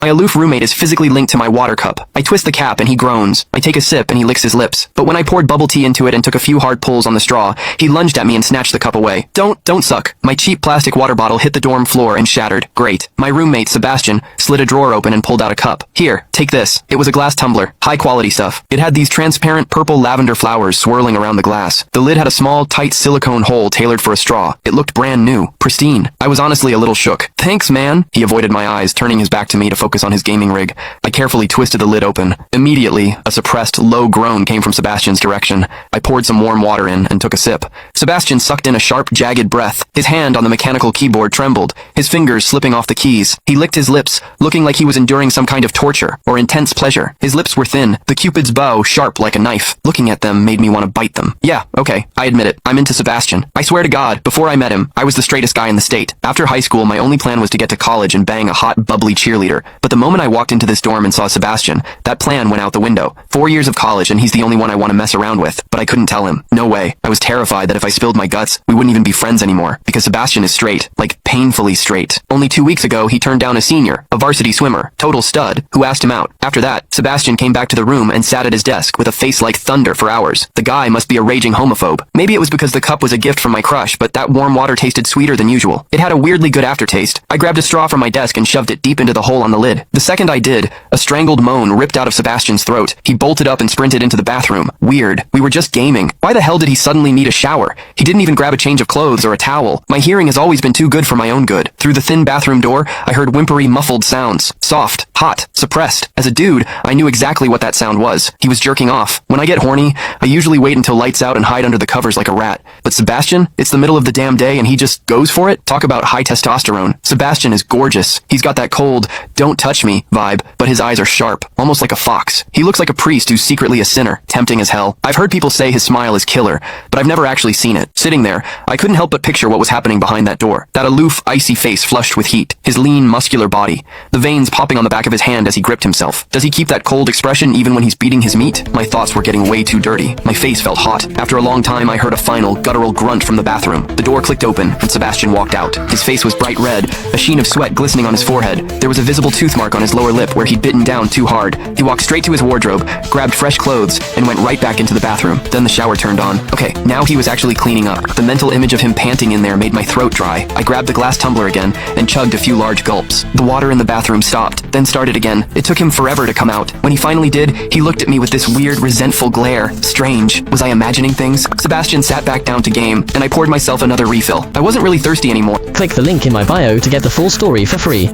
My aloof roommate is physically linked to my water cup. I twist the cap and he groans. I take a sip and he licks his lips. But when I poured bubble tea into it and took a few hard pulls on the straw, he lunged at me and snatched the cup away. Don't suck. My cheap plastic water bottle hit the dorm floor and shattered. Great. My roommate, Sebastian, slid a drawer open and pulled out a cup. Here, take this. It was a glass tumbler. High quality stuff. It had these transparent purple lavender flowers swirling around the glass. The lid had a small, tight silicone hole tailored for a straw. It looked brand new. Pristine. I was honestly a little shook. Thanks, man. He avoided my eyes, turning his back to me to focus on his gaming rig. I carefully twisted the lid open. Immediately, a suppressed, low groan came from Sebastian's direction. I poured some warm water in and took a sip. Sebastian sucked in a sharp, jagged breath. His hand on the mechanical keyboard trembled, his fingers slipping off the keys. He licked his lips, looking like he was enduring some kind of torture or intense pleasure. His lips were thin, the Cupid's bow sharp like a knife. Looking at them made me want to bite them. Yeah, okay, I admit it. I'm into Sebastian. I swear to God, before I met him, I was the straightest guy in the state. After high school, my only plan was to get to college and bang a hot, bubbly cheerleader. But the moment I walked into this dorm and saw Sebastian, that plan went out the window. 4 years of college and he's the only one I want to mess around with. But I couldn't tell him. No way. I was terrified that if I spilled my guts, we wouldn't even be friends anymore. Because Sebastian is straight. Like, painfully straight. Only 2 weeks ago, he turned down a senior, a varsity swimmer, total stud, who asked him out. After that, Sebastian came back to the room and sat at his desk with a face like thunder for hours. The guy must be a raging homophobe. Maybe it was because the cup was a gift from my crush, but that warm water tasted sweeter than usual. It had a weirdly good aftertaste. I grabbed a straw from my desk and shoved it deep into the hole on the lid. The second I did, a strangled moan ripped out of Sebastian's throat. He bolted up and sprinted into the bathroom. Weird. We were just gaming. Why the hell did he suddenly need a shower? He didn't even grab a change of clothes or a towel. My hearing has always been too good for my own good. Through the thin bathroom door, I heard whimpery, muffled sounds. Soft, hot, suppressed. As a dude, I knew exactly what that sound was. He was jerking off. When I get horny, I usually wait until lights out and hide under the covers like a rat. But Sebastian, it's the middle of the damn day and he just goes for it? Talk about high testosterone. Sebastian is gorgeous. He's got that cold, don't touch me vibe, but his eyes are sharp, almost like a fox. He looks like a priest who's secretly a sinner, tempting as hell. I've heard people say his smile is killer, but I've never actually seen it. Sitting there, I couldn't help but picture what was happening behind that door. That aloof, icy face flushed with heat. His lean, muscular body. The veins popping on the back of his hand as he gripped himself. Does he keep that cold expression even when he's beating his meat? My thoughts were getting way too dirty. My face felt hot. After a long time, I heard a final, guttural grunt from the bathroom. The door clicked open, and Sebastian walked out. His face was bright red, a sheen of sweat glistening on his forehead. There was a visible tooth mark on his lower lip where he'd bitten down too hard. He walked straight to his wardrobe, grabbed fresh clothes, and went right back into the bathroom. Then the shower turned on. Okay, now he was actually cleaning up. The mental image of him panting in there made my throat dry. I grabbed the glass tumbler again and chugged a few large gulps. The water in the bathroom stopped, then started again. It took him forever to come out. When he finally did, he looked at me with this weird, resentful glare. Strange. Was I imagining things? Sebastian sat back down to game, and I poured myself another refill. I wasn't really thirsty anymore. Click the link in my bio to get the full story for free.